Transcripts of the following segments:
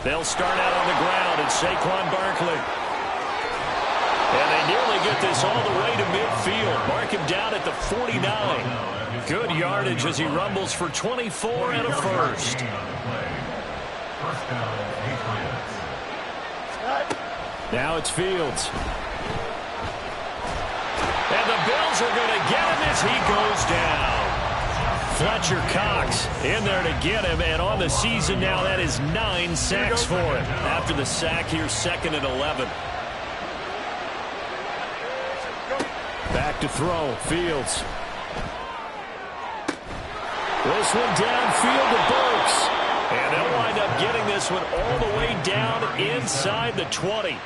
They'll start out on the ground, and Saquon Barkley. And they nearly get this all the way to midfield. Mark him down at the 49. Good yardage as he rumbles for 24 and a first. Now it's Fields. And the Bills are going to get him as he goes down. Fletcher Cox in there to get him, and on the season now, that is 9 sacks for him. After the sack here, 2nd and 11. Back to throw, Fields. This one downfield to Burks. And they'll wind up getting this one all the way down inside the 20.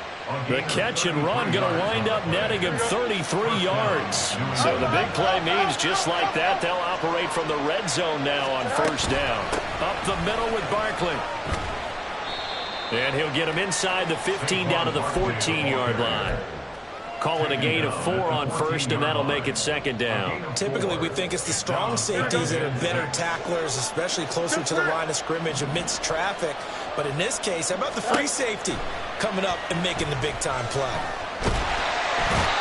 The catch and run going to wind up netting him 33 yards. So the big play means just like that, they'll operate from the red zone now on first down. Up the middle with Barkley. And he'll get him inside the 15 down to the 14-yard line. Call it a gain of 4 on first, and that'll make it 2nd down. Typically, we think it's the strong safeties that are better tacklers, especially closer to the line of scrimmage amidst traffic. But in this case, how about the free safety coming up and making the big-time play?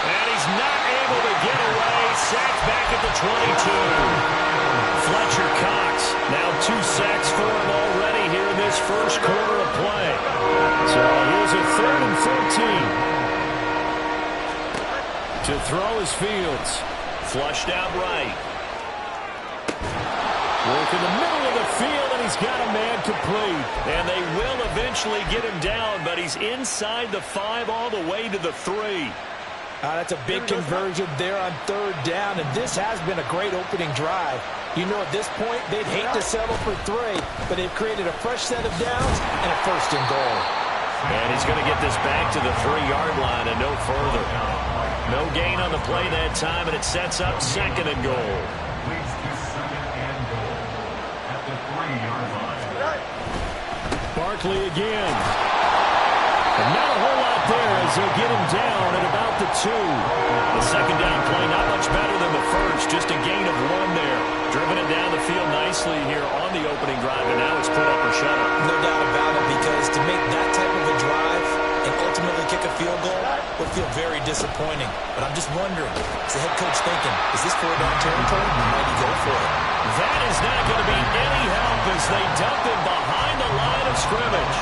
And he's not able to get away. Sacked back at the 22. Fletcher Cox, now 2 sacks for him already here in this first quarter of play. So here's a 3rd and 14. To throw is Fields. Flushed out right. Work in the middle of the field, and he's got a man complete. And they will eventually get him down, but he's inside the 5 all the way to the 3. That's a big conversion there on 3rd down, and this has been a great opening drive. You know, at this point, they'd hate to settle for 3, but they've created a fresh set of downs and a 1st and goal. And he's going to get this back to the 3-yard line and no further. No gain on the play that time, and it sets up 2nd and goal. Barkley again. And not a whole lot there as they'll get him down at about the 2. The 2nd down play not much better than the first, just a gain of 1 there. Driven it down the field nicely here on the opening drive, and now it's put up or shut up. No doubt about it, because to make that type of a drive and ultimately kick a field goal will feel very disappointing. But I'm just wondering, is the head coach thinking, is this 4-down territory? Might he go for it? That is not going to be any help as they dump him behind the line of scrimmage.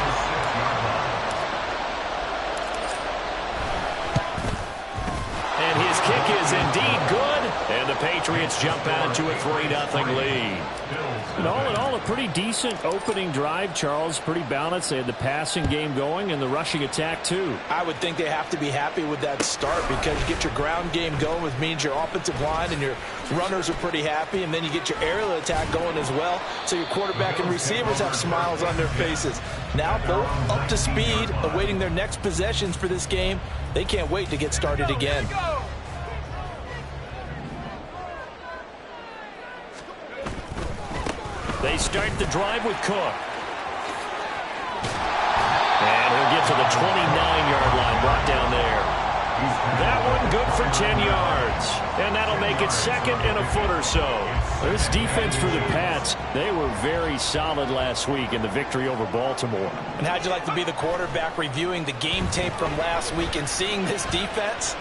And his kick is indeed good, and the Patriots jump out to a 3-0 lead. And all in all, a pretty decent opening drive, Charles. Pretty balanced. They had the passing game going and the rushing attack, too. I would think they have to be happy with that start, because you get your ground game going, which means your offensive line and your runners are pretty happy, and then you get your aerial attack going as well, so your quarterback and receivers have smiles on their faces. Now both up to speed, awaiting their next possessions for this game. They can't wait to get started again. They start the drive with Cook. And he'll get to the 29-yard line, brought down there. That one good for 10 yards. And that'll make it 2nd and a foot or so. This defense for the Pats, they were very solid last week in the victory over Baltimore. And how'd you like to be the quarterback reviewing the game tape from last week and seeing this defense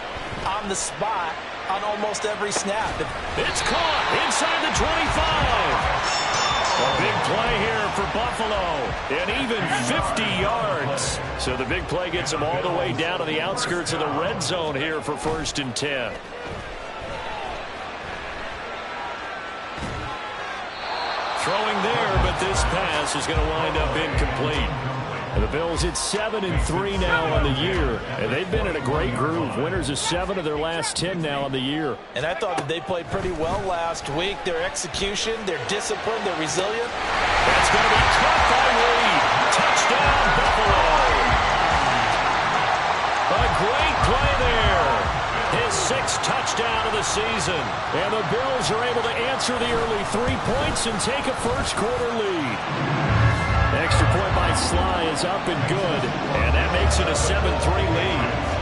on the spot on almost every snap? It's caught inside the 25. A big play here for Buffalo, and even 50 yards. So the big play gets them all the way down to the outskirts of the red zone here for 1st and 10. Throwing there, but this pass is going to wind up incomplete. And the Bills hit 7-3 now on the year, and they've been in a great groove. Winners of 7 of their last 10 now on the year. And I thought that they played pretty well last week. Their execution, their discipline, their resilience. That's going to be caught by Reed. Touchdown, Buffalo. A great play there. His 6th touchdown of the season. And the Bills are able to answer the early 3 points and take a first quarter lead. Extra point by Sly is up and good, and that makes it a 7-3 lead.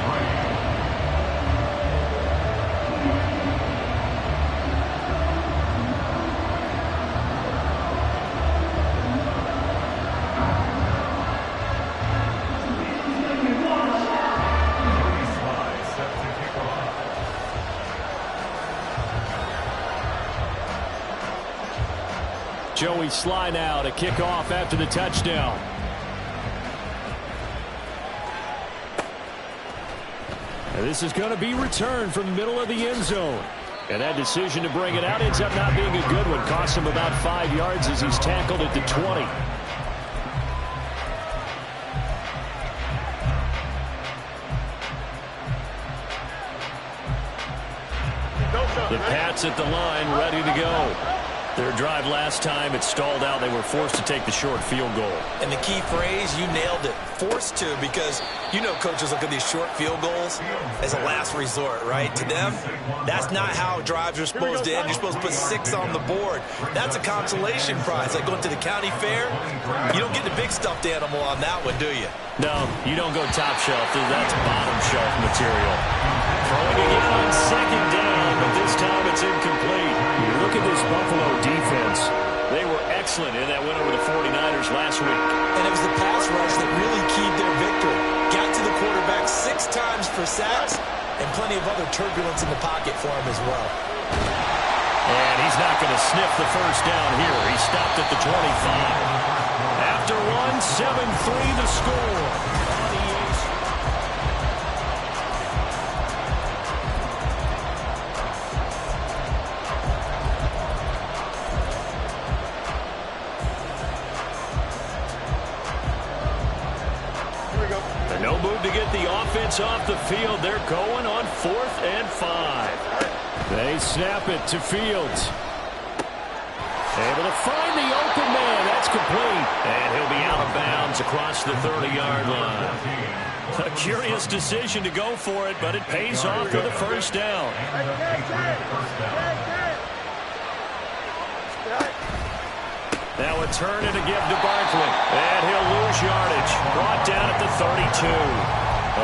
Joey Sly now to kick off after the touchdown. And this is going to be returned from the middle of the end zone. And that decision to bring it out ends up not being a good one. Costs him about 5 yards as he's tackled at the 20. The Pats at the line, ready to go. Their drive last time, it stalled out. They were forced to take the short field goal. And the key phrase, you nailed it, forced to, because you know coaches look at these short field goals as a last resort, right? To them, that's not how drives are supposed to end. You're supposed to put 6 on the board. That's a consolation prize. Like going to the county fair, you don't get the big stuffed animal on that one, do you? No, you don't go top shelf. That's bottom shelf material. Throwing again on second down, but this time it's incomplete. You look at this Buffalo defense. They were excellent in that win over the 49ers last week. And it was the pass rush that really keyed their victory. Got to the quarterback 6 times for sacks and plenty of other turbulence in the pocket for him as well. And he's not going to sniff the first down here. He stopped at the 25. After one, 7-3 the score. No move to get the offense off the field. They're going on 4th and 5. They snap it to Fields. Able to find the open man. That's complete. And he'll be out of bounds across the 30-yard line. A curious decision to go for it, but it pays off with a first down. Now a turn and a give to Barkley. And he'll lose yardage. Brought down at the 32.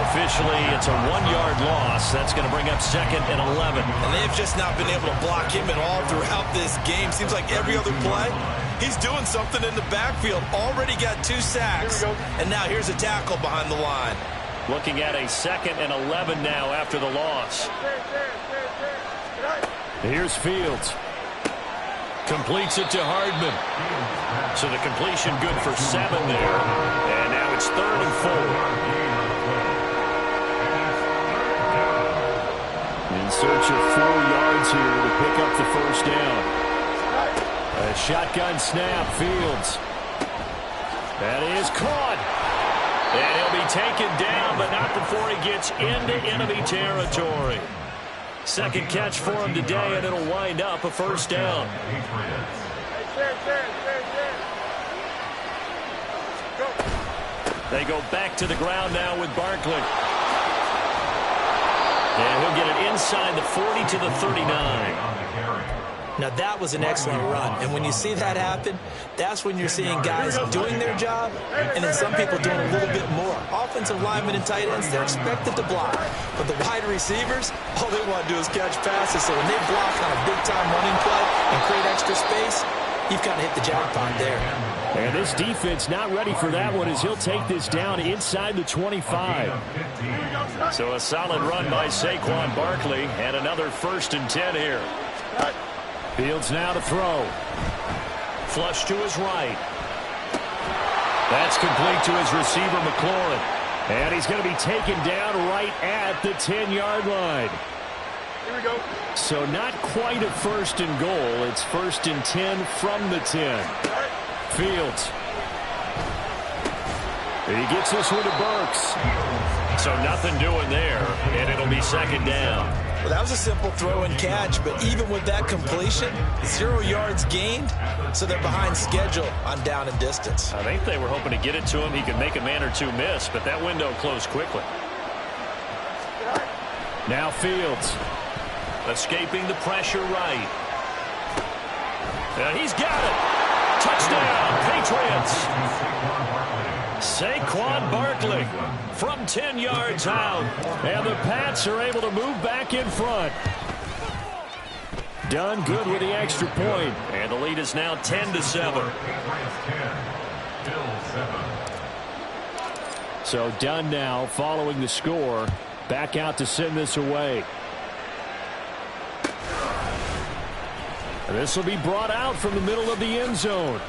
Officially, it's a 1-yard loss. That's going to bring up 2nd and 11. And they've just not been able to block him at all throughout this game. Seems like every other play, he's doing something in the backfield. Already got 2 sacks. And now here's a tackle behind the line. Looking at a 2nd and 11 now after the loss. Here's Fields. Completes it to Hardman. So the completion good for 7 there. And now it's 3rd and 4. In search of 4 yards here to pick up the first down. A shotgun snap, Fields. That is caught. And he'll be taken down, but not before he gets into enemy territory. Second catch for him today, and it'll wind up a first down. They go back to the ground now with Barkley. And he'll get it inside the 40 to the 39. Now that was an excellent run, and when you see that happen, that's when you're seeing guys doing their job, and then some people doing a little bit more. Offensive linemen and tight ends, they're expected to block, but the wide receivers, all they want to do is catch passes. So when they block on a big-time running play and create extra space, you've kind of hit the jackpot there. And this defense not ready for that one as he'll take this down inside the 25. So a solid run by Saquon Barkley, and another 1st and 10 here. Fields now to throw. Flush to his right. That's complete to his receiver, McLaurin. And he's going to be taken down right at the 10-yard line. Here we go. So not quite a 1st and goal. It's 1st and 10 from the 10. Fields. He gets this one to Burks. So nothing doing there, and it'll be 2nd down. Well, that was a simple throw and catch, but even with that completion, 0 yards gained, so they're behind schedule on down and distance. I think they were hoping to get it to him. He could make a man or 2 miss, but that window closed quickly. Now Fields. Escaping the pressure right. And he's got it. Touchdown, Patriots. Saquon Barkley from 10 yards out. And the Pats are able to move back in front. Done good with the extra point. And the lead is now 10-7. So Dunn now following the score. Back out to send this away. This will be brought out from the middle of the end zone.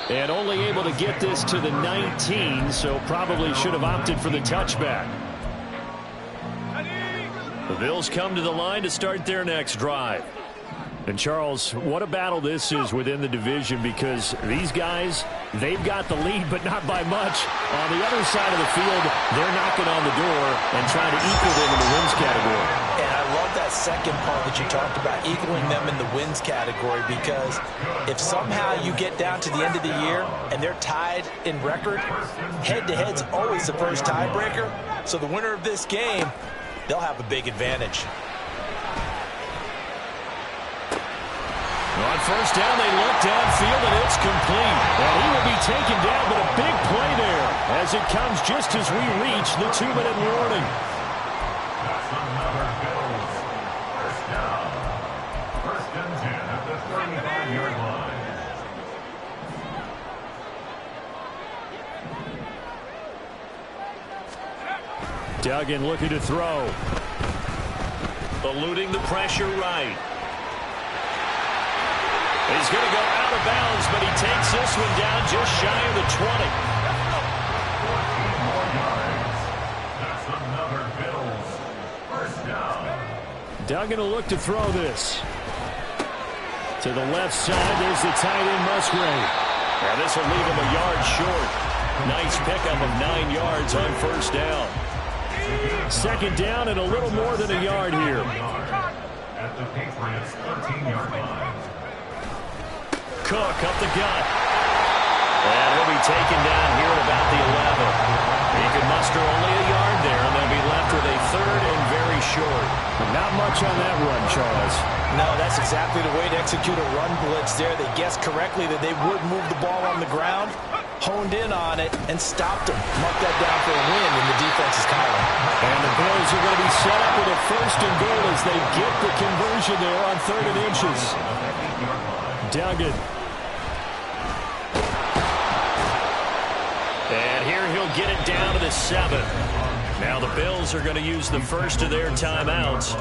And only able to get this to the 19, so probably should have opted for the touchback. The Bills come to the line to start their next drive. And, Charles, what a battle this is within the division, because these guys, they've got the lead, but not by much. On the other side of the field, they're knocking on the door and trying to equal them in the wins category. And I love that second part that you talked about, equaling them in the wins category, because if somehow you get down to the end of the year and they're tied in record, head-to-head's always the first tiebreaker. So the winner of this game, they'll have a big advantage. On first down, they look downfield, and it's complete. And he will be taken down, but a big play there as it comes just as we reach the 2-minute warning. That's another Bills. First down. First and 10 at the 35-yard line. Duggan looking to throw. Eluding the pressure right. He's going to go out of bounds, but he takes this one down just shy of the 20. 14 more yards. That's another Bills. First down. Duggan will look to throw this. To the left side, there's the tight end Musgrave. And this will leave him a yard short. Nice pickup of 9 yards on first down. Second down and a little more than a yard here. At the Patriots' 13-yard line. Cook up the gut. And he'll be taken down here at about the 11. He can muster only a yard there, and they'll be left with a third and very short. But not much on that run, Charles. No, that's exactly the way to execute a run blitz there. They guessed correctly that they would move the ball on the ground, honed in on it, and stopped them. Mark that down for a win in the defense's column. And the Bills are going to be set up with a first and goal as they get the conversion there on 3rd and inches. Duggan. And here he'll get it down to the 7. Now the Bills are going to use the first of their timeouts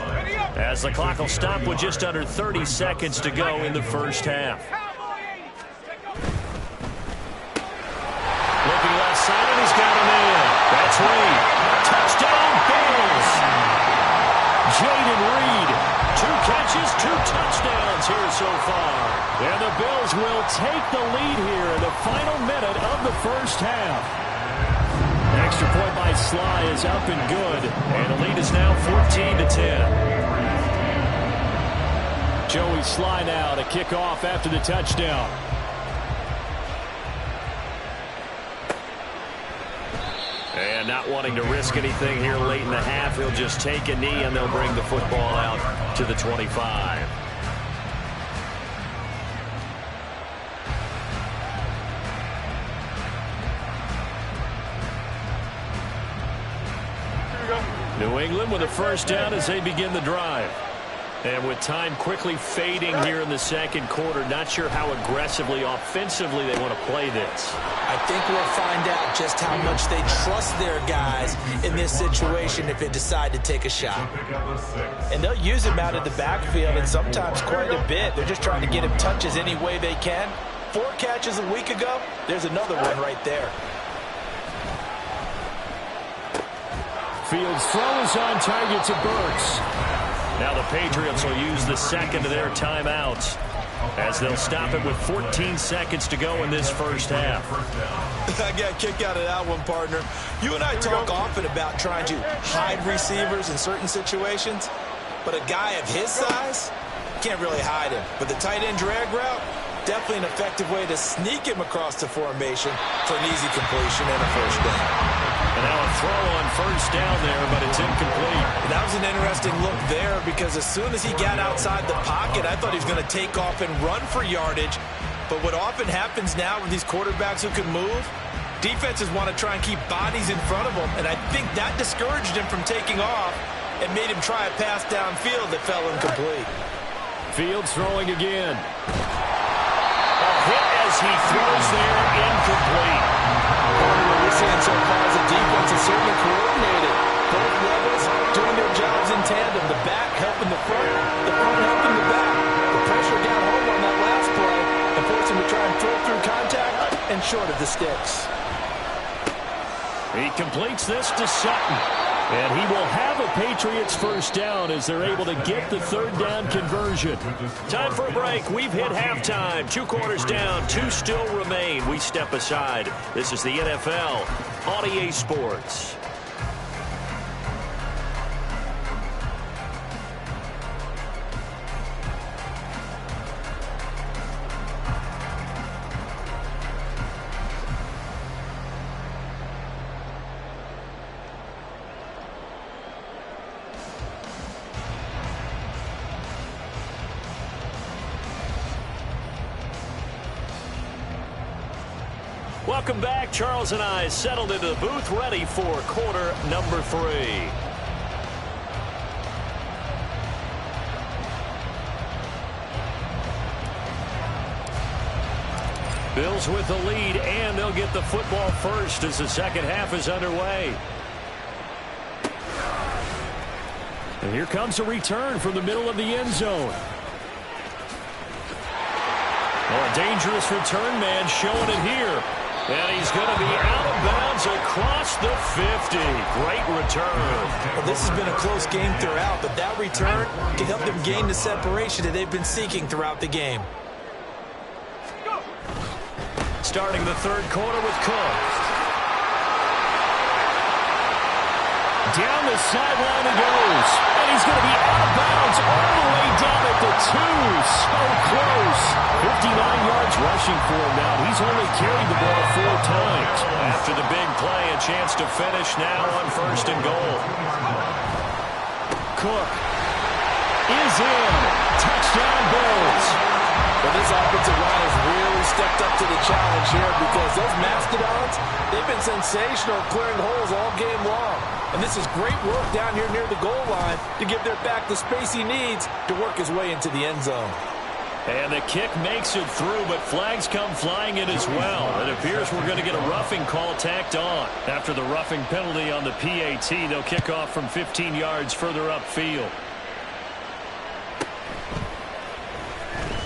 as the clock will stop with just under 30 seconds to go in the first half. Looking left side, and he's got a man. That's Reed. Touchdown, Bills. Jaden Reed. 2 catches, 2 touchdowns here so far. And the Bills will take the lead here in the final minute of the first half. Extra point by Sly is up and good. And the lead is now 14-10. Joey Sly now to kick off after the touchdown. And not wanting to risk anything here late in the half, he'll just take a knee and they'll bring the football out to the 25. New England with a first down as they begin the drive. And with time quickly fading here in the second quarter, not sure how aggressively, offensively they want to play this. I think we'll find out just how much they trust their guys in this situation if they decide to take a shot. And they'll use him out of the backfield, and sometimes quite a bit. They're just trying to get him touches any way they can. 4 catches a week ago, there's another one right there. Fields' throw is on target to Burks. Now the Patriots will use the second of their timeouts as they'll stop it with 14 seconds to go in this first half. I got a kick out of that one, partner. You and I talk often about trying to hide receivers in certain situations, but a guy of his size can't really hide him. But the tight end drag route, definitely an effective way to sneak him across the formation for an easy completion and a first down. And now a throw on first down there, but it's incomplete. That was an interesting look there because as soon as he got outside the pocket, I thought he was going to take off and run for yardage. But what often happens now with these quarterbacks who can move, defenses want to try and keep bodies in front of them, and I think that discouraged him from taking off and made him try a pass downfield that fell incomplete. Fields throwing again. A hit as he throws there, incomplete. What we're seeing so far is the defense is certainly coordinated. Both levels doing their jobs in tandem. The back helping the front helping the back. and short of the sticks. He completes this to Sutton. And he will have a Patriots first down as they're able to get the third down conversion. Time for a break. We've hit halftime. 2 quarters down, 2 still remain. We step aside. This is the NFL on EA Sports. Welcome back. Charles and I settled into the booth, ready for quarter number 3. Bills with the lead, and they'll get the football first as the second half is underway. And here comes a return from the middle of the end zone. Oh, a dangerous return man showing it here. And he's going to be out of bounds across the 50. Great return. Well, this has been a close game throughout, but that return can help them gain the separation that they've been seeking throughout the game. Starting the third quarter with Cook. Down the sideline he goes. And he's going to be out of bounds all the way down at the 2. So close. 59 yards rushing for him now. He's only carried the ball 4 times. After the big play, a chance to finish now on first and goal. Cook is in. Touchdown Bills. Well, this offensive line has really stepped up to the challenge here because those Mastodons, they've been sensational clearing holes all game long. And this is great work down here near the goal line to give their back the space he needs to work his way into the end zone. And the kick makes it through, but flags come flying in as well. It appears we're going to get a roughing call tacked on. After the roughing penalty on the PAT, they'll kick off from 15 yards further upfield.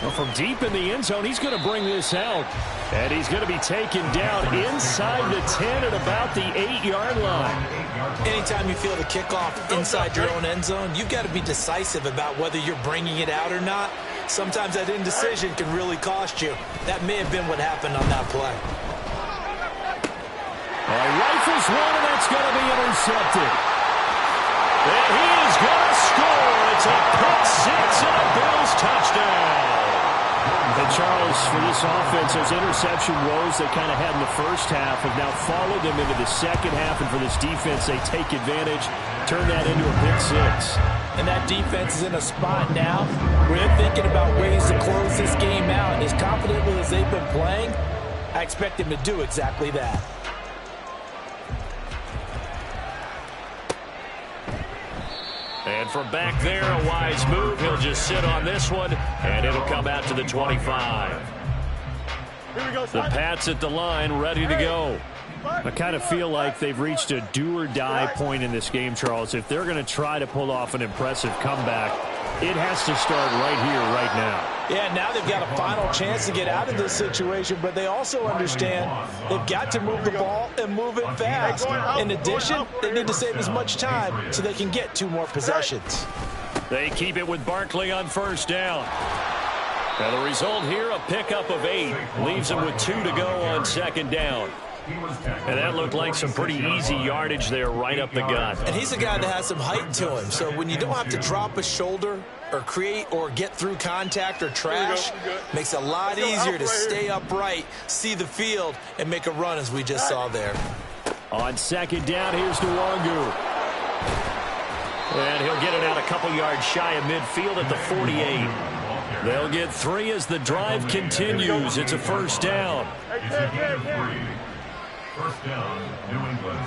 Well, from deep in the end zone, he's going to bring this out. And he's going to be taken down inside the 10 at about the 8-yard line. Anytime you feel the kickoff inside your own end zone, you've got to be decisive about whether you're bringing it out or not. Sometimes that indecision can really cost you. That may have been what happened on that play. Rifles one, and that's going to be intercepted. And he is going to score. It's a pick 6 and a Bills touchdown. And Charles, for this offense, those interception woes they kind of had in the first half have now followed them into the second half. And for this defense, they take advantage, turn that into a pick 6. And that defense is in a spot now where they're thinking about ways to close this game out. And as confidently as they've been playing, I expect them to do exactly that. And from back there, a wise move. He'll just sit on this one, and it'll come out to the 25. The Pats at the line, ready to go. I kind of feel like they've reached a do-or-die point in this game, Charles. If they're going to try to pull off an impressive comeback, it has to start right here, right now. Yeah, now they've got a final chance to get out of this situation, but they also understand they've got to move the ball and move it fast. In addition, they need to save as much time so they can get 2 more possessions. They keep it with Barkley on first down. And the result here, a pickup of 8. Leaves them with 2 to go on second down. And that looked like some pretty easy yardage there right up the gut. And he's a guy that has some height to him. So when you don't have to drop a shoulder or create or get through contact or trash, makes it a lot easier to stay upright, see the field, and make a run as we just saw there. On second down, here's Nwangu. And he'll get it out a couple yards shy of midfield at the 48. They'll get 3 as the drive continues. It's a first down. First down, New England.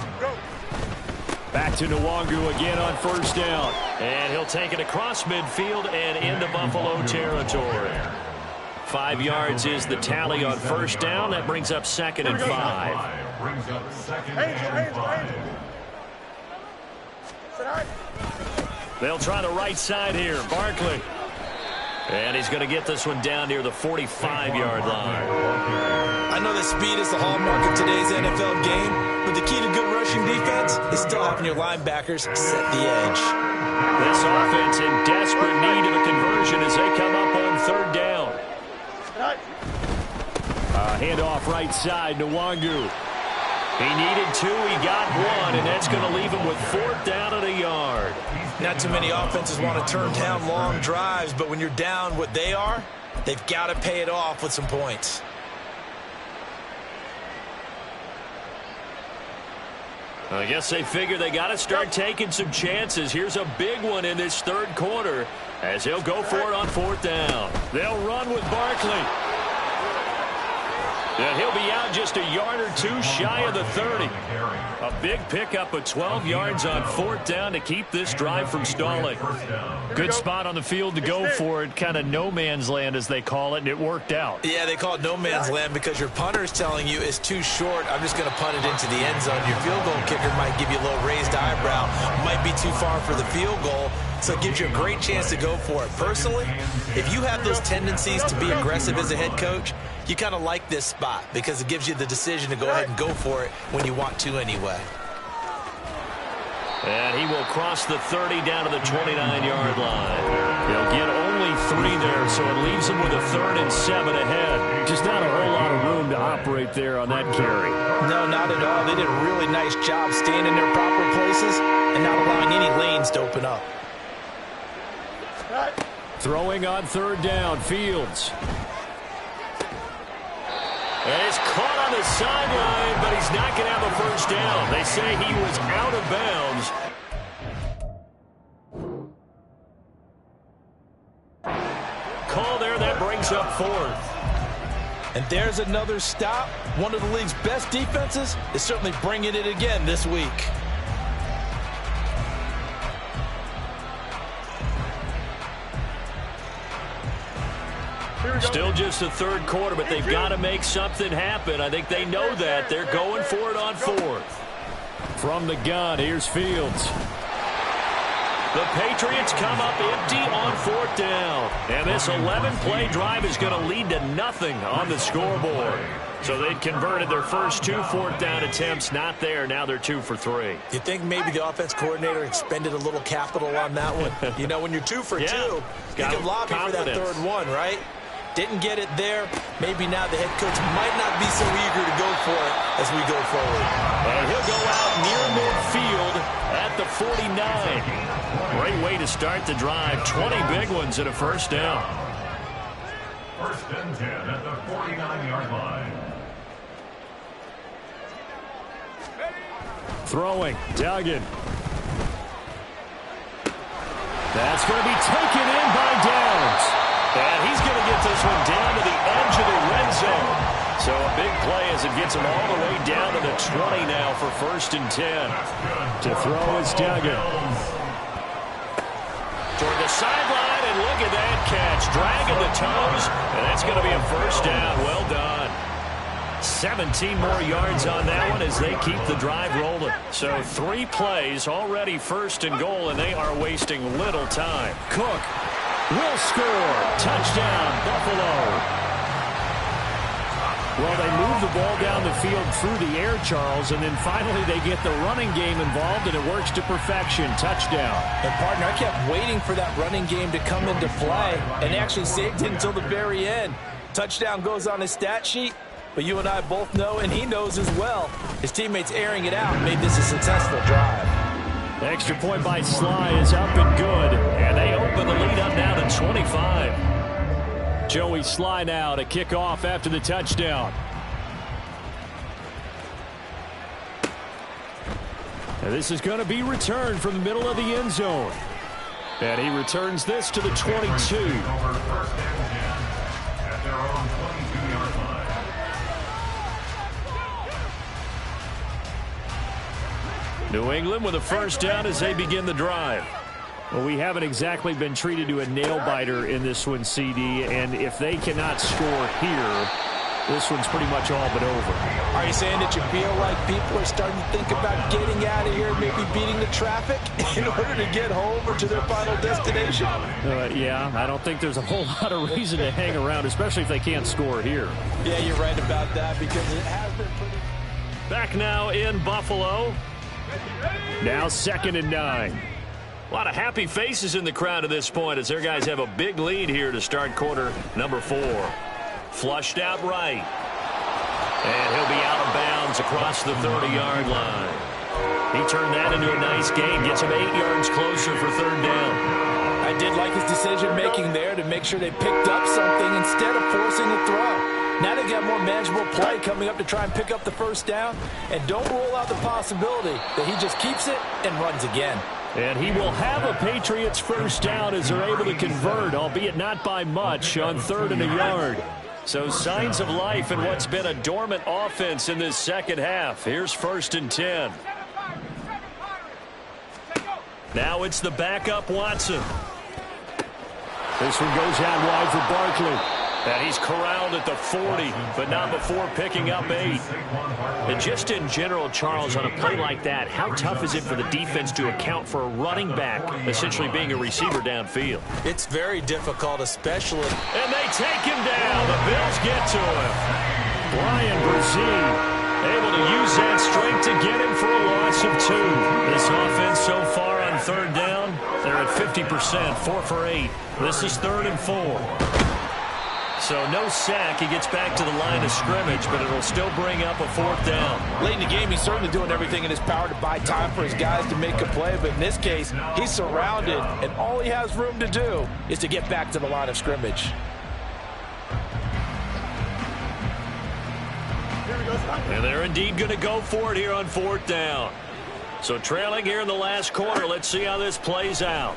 Back to Nwangu again on first down. And he'll take it across midfield and into Buffalo territory. 5 yards is the tally on first down. That brings up second and 5. Brings up second and 5. They'll try the right side here. Barkley. And he's going to get this one down near the 45-yard line. I know that speed is the hallmark of today's NFL game, but the key to good rushing defense is still having your linebackers set the edge. This offense in desperate need of a conversion as they come up on third down. Handoff right side, Nwangu. He needed two, he got one, and that's going to leave him with fourth down and a yard. Not too many offenses want to turn down long drives, but when you're down what they are, they've got to pay it off with some points. I guess they figure they got to start taking some chances. Here's a big one in this third quarter as he'll go for it on fourth down. They'll run with Barkley. And he'll be out just a yard or two shy of the 30. A big pickup of 12 yards on fourth down to keep this drive from stalling. Good spot on the field to go for it. Kind of no man's land, as they call it, and it worked out. Yeah, they call it no man's land because your punter is telling you it's too short. I'm just going to punt it into the end zone. Your field goal kicker might give you a little raised eyebrow. Might be too far for the field goal. So it gives you a great chance to go for it. Personally, if you have those tendencies to be aggressive as a head coach, you kind of like this spot because it gives you the decision to go ahead and go for it when you want to anyway. And he will cross the 30 down to the 29-yard line. He'll get only 3 there, so it leaves him with a 3rd and 7 ahead. Just not a whole lot of room to operate there on that carry. No, not at all. They did a really nice job staying in their proper places and not allowing any lanes to open up. Throwing on third down, Fields. And it's caught on the sideline, but he's not going to have a first down. They say he was out of bounds. Call there, that brings up 4th. And there's another stop. One of the league's best defenses is certainly bringing it again this week. Still just the third quarter, but they've got to make something happen. I think they know that. They're going for it on 4th. From the gun, here's Fields. The Patriots come up empty on 4th down. And this 11-play drive is going to lead to nothing on the scoreboard. So they'd converted their first 2 fourth down attempts. Not there. Now they're 2 for 3. You think maybe the offense coordinator expended a little capital on that one? You know, when you're 2 for 2, you can lobby for that third one, right? Didn't get it there. Maybe now the head coach might not be so eager to go for it as we go forward. And he'll go out near midfield at the 49. Great way to start the drive. 20 big ones and a first down. 1st and 10 at the 49-yard line. Throwing, Duggan. That's going to be taken in by Downs. And he's going to get this one down to the edge of the red zone. So a big play as it gets him all the way down to the 20 now for 1st and 10. To throw is Duggan. Toward the sideline, and look at that catch. Dragging the toes, and that's going to be a first down. Well done. 17 more yards on that one as they keep the drive rolling. So 3 plays, already 1st and goal, and they are wasting little time. Cook will score. Touchdown, Buffalo. Well, they move the ball down the field through the air, Charles, and then finally they get the running game involved, and it works to perfection. Touchdown. And, partner, I kept waiting for that running game to come into play and actually saved it until the very end. Touchdown goes on his stat sheet, but you and I both know, and he knows as well, his teammates airing it out made this a successful drive. Extra point by Sly is up and good, and they open the lead up now to 25. Joey Sly now to kick off after the touchdown. And this is going to be returned from the middle of the end zone. And he returns this to the 22. New England with a first down as they begin the drive. Well, we haven't exactly been treated to a nail-biter in this one, CD, and if they cannot score here, this one's pretty much all but over. Are you saying that you feel like people are starting to think about getting out of here, maybe beating the traffic in order to get home or to their final destination? Yeah, I don't think there's a whole lot of reason to hang around, especially if they can't score here. Yeah, you're right about that because it has been pretty... Back now in Buffalo. Now 2nd and 9. A lot of happy faces in the crowd at this point as their guys have a big lead here to start quarter number 4. Flushed out right. And he'll be out of bounds across the 30-yard line. He turned that into a nice gain. Gets him 8 yards closer for 3rd down. I did like his decision-making there to make sure they picked up something instead of forcing a throw. Now they've got more manageable play coming up to try and pick up the 1st down. And don't rule out the possibility that he just keeps it and runs again. And he will have a Patriots 1st down as they're able to convert, albeit not by much, on 3rd and a yard. So signs of life in what's been a dormant offense in this second half. Here's 1st and 10. Now it's the backup Watson. This one goes out wide for Barkley. And he's corralled at the 40, but not before picking up 8. And just in general, Charles, on a play like that, how tough is it for the defense to account for a running back essentially being a receiver downfield? It's very difficult, especially... And they take him down. The Bills get to him. Brian Brzee able to use that strength to get him for a loss of 2. This offense so far on 3rd down, they're at 50%, 4 for 8. This is 3rd and 4. So no sack. He gets back to the line of scrimmage, but it'll still bring up a 4th down. Late in the game, he's certainly doing everything in his power to buy time for his guys to make a play. But in this case, he's surrounded, and all he has room to do is to get back to the line of scrimmage. And they're indeed going to go for it here on 4th down. So trailing here in the last quarter. Let's see how this plays out.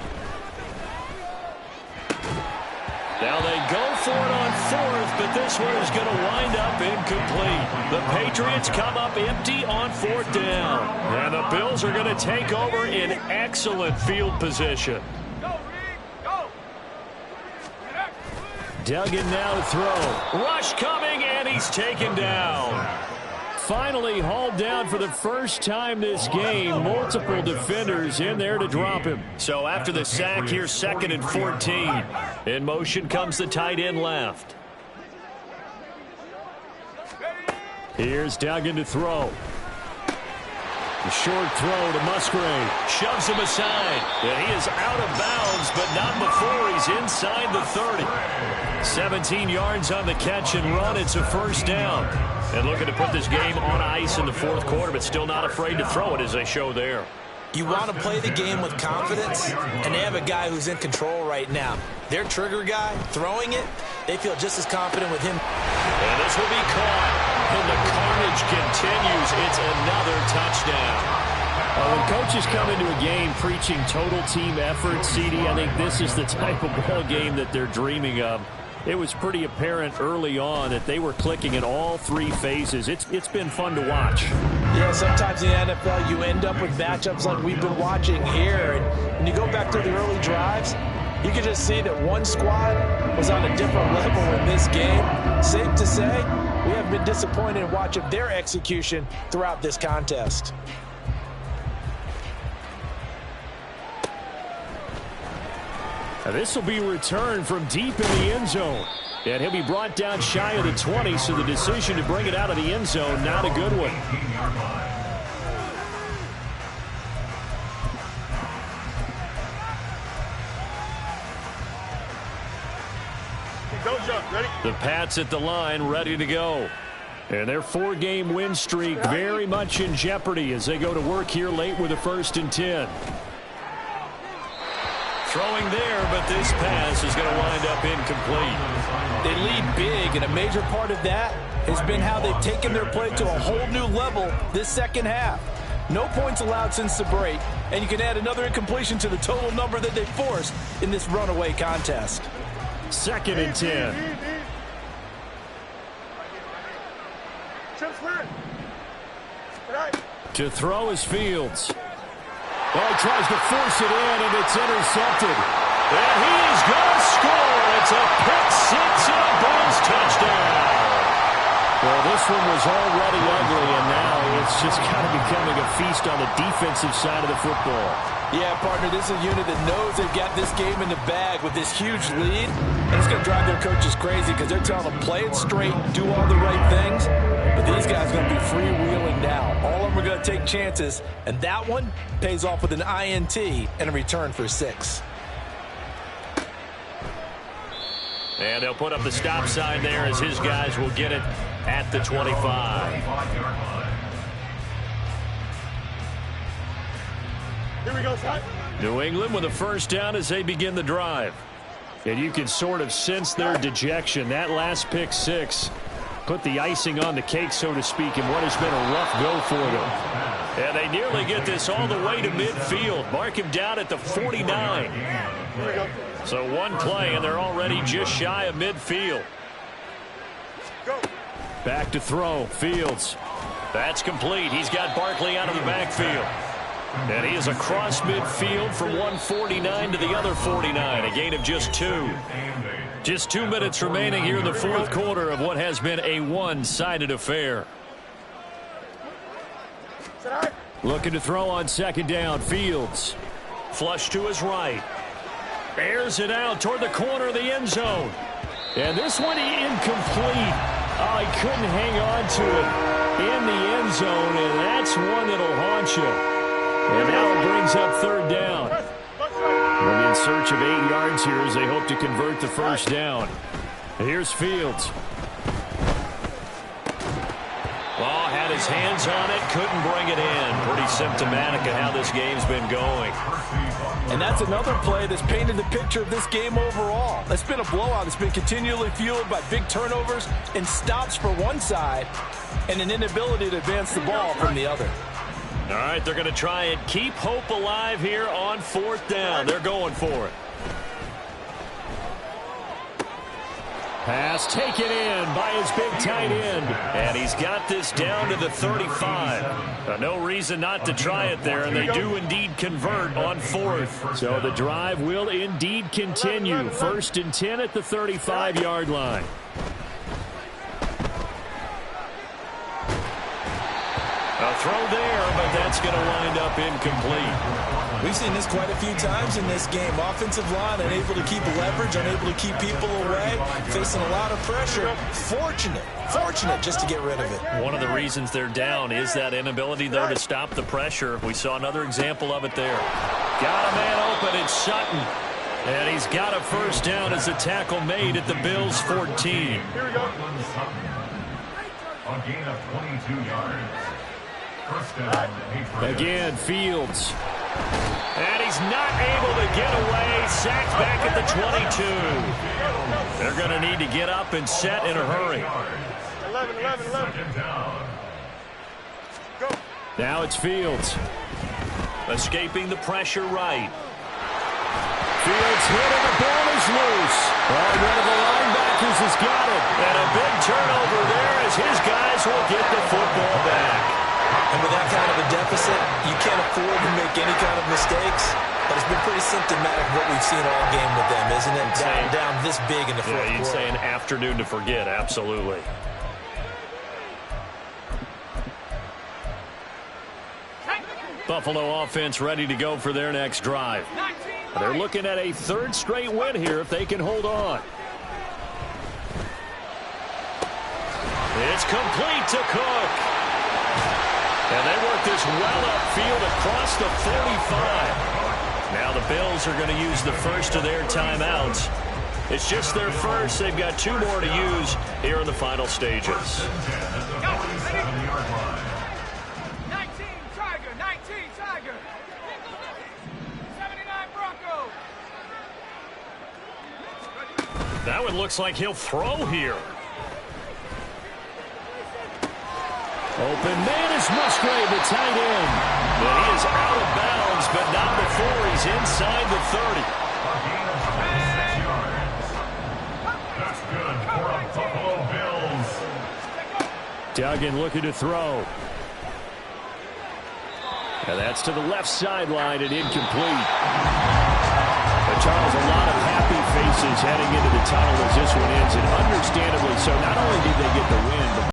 Now they go for it on 4th, but this one is going to wind up incomplete. The Patriots come up empty on 4th down. And the Bills are going to take over in excellent field position. Duggan now to throw. Rush coming, and he's taken down. Finally hauled down for the first time this game. Multiple defenders in there to drop him. So after the sack, here's 2nd and 14. In motion comes the tight end left. Here's Duggan to throw. The short throw to Musgrave. Shoves him aside. And he is out of bounds, but not before he's inside the 30. 17 yards on the catch and run. It's a 1st down. And looking to put this game on ice in the 4th quarter, but still not afraid to throw it as they show there. You want to play the game with confidence, and they have a guy who's in control right now. Their trigger guy, throwing it, they feel just as confident with him. And this will be caught. And the carnage continues. It's another touchdown. When coaches come into a game preaching total team effort, CD, I think this is the type of ball game that they're dreaming of. It was pretty apparent early on that they were clicking in all 3 phases. It's been fun to watch. Yeah, sometimes in the NFL you end up with matchups like we've been watching here. And when you go back to the early drives, you can just see that one squad was on a different level in this game. Safe to say, we have been disappointed in watching their execution throughout this contest. Now this will be returned from deep in the end zone. And he'll be brought down shy of the 20, so the decision to bring it out of the end zone, not a good one. The Pats at the line, ready to go. And their 4-game win streak very much in jeopardy as they go to work here late with a 1st and 10. Throwing there, but this pass is going to wind up incomplete. They lead big, and a major part of that has been how they've taken their play to a whole new level this second half. No points allowed since the break, and you can add another incompletion to the total number that they forced in this runaway contest. 2nd and 10. To throw is Fields. Well, he tries to force it in, and it's intercepted. And he's going to score. It's a pick 6 and a Bills touchdown. Well, this one was already ugly, and now it's just kind of becoming a feast on the defensive side of the football. Yeah, partner, this is a unit that knows they've got this game in the bag with this huge lead. And it's going to drive their coaches crazy because they're telling them play it straight, do all the right things. But these guys are going to be freewheeling now. All of them are going to take chances. And that one pays off with an INT and a return for 6. And they'll put up the stop sign there as his guys will get it at the 25. Here we go, Scott. New England with a first down as they begin the drive. And you can sort of sense their dejection. That last pick 6 put the icing on the cake, so to speak, in what has been a rough go for them. And they nearly get this all the way to midfield. Mark him down at the 49. So one play, and they're already just shy of midfield. Back to throw. Fields. That's complete. He's got Barkley out of the backfield. And he is across midfield from 149 to the other 49. A gain of just 2. Just 2 minutes remaining here in the fourth quarter of what has been a one-sided affair. Looking to throw on second down. Fields. Flush to his right. Airs it out toward the corner of the end zone. And this one incomplete. Oh, he couldn't hang on to it in the end zone, and that's one that'll haunt you. And now it brings up third down. They'll be in search of 8 yards here as they hope to convert the first down. Here's Fields. Ball had his hands on it, couldn't bring it in. Pretty symptomatic of how this game's been going. And that's another play that's painted the picture of this game overall. It's been a blowout. It's been continually fueled by big turnovers and stops for one side and an inability to advance the ball from the other. All right, they're going to try and keep hope alive here on fourth down. They're going for it. Pass taken in by his big tight end. And he's got this down to the 35. No reason not to try it there, and they do indeed convert on fourth. So the drive will indeed continue. First and 10 at the 35-yard line. A throw there, but that's going to wind up incomplete. We've seen this quite a few times in this game. Offensive line unable to keep leverage, unable to keep people away, facing a lot of pressure. Fortunate just to get rid of it. One of the reasons they're down is that inability, though, to stop the pressure. We saw another example of it there. Got a man open. It's Sutton. And he's got a first down as a tackle made at the Bills' 14. Here we go. A gain of 22 yards. Again, Fields. And he's not able to get away. Sacked back at the 22. They're going to need to get up and set in a hurry. 11. Go. Now it's Fields. Escaping the pressure right. Fields hit and the ball is loose. Oh, one of the linebackers has got it. And a big turnover there as his guys will get the football back. And with that kind of a deficit, you can't afford to make any kind of mistakes. But it's been pretty symptomatic of what we've seen all game with them, isn't it? Down this big in the fourth quarter. You'd say an afternoon to forget, absolutely. Buffalo offense ready to go for their next drive. They're looking at a third straight win here if they can hold on. It's complete to Cook. And they work this well upfield across the 45. Now the Bills are going to use the first of their timeouts. It's just their first. They've got 2 more to use here in the final stages. 19 Tiger. 79 Bronco. That one looks like he'll throw here. Open man is Musgrave, the tight end. But he is out of bounds, but not before he's inside the 30. That's good for a Buffalo Bills. Duggan looking to throw. And that's to the left sideline and incomplete. But Charles, a lot of happy faces heading into the tunnel as this one ends, and understandably so. Not only did they get the win, but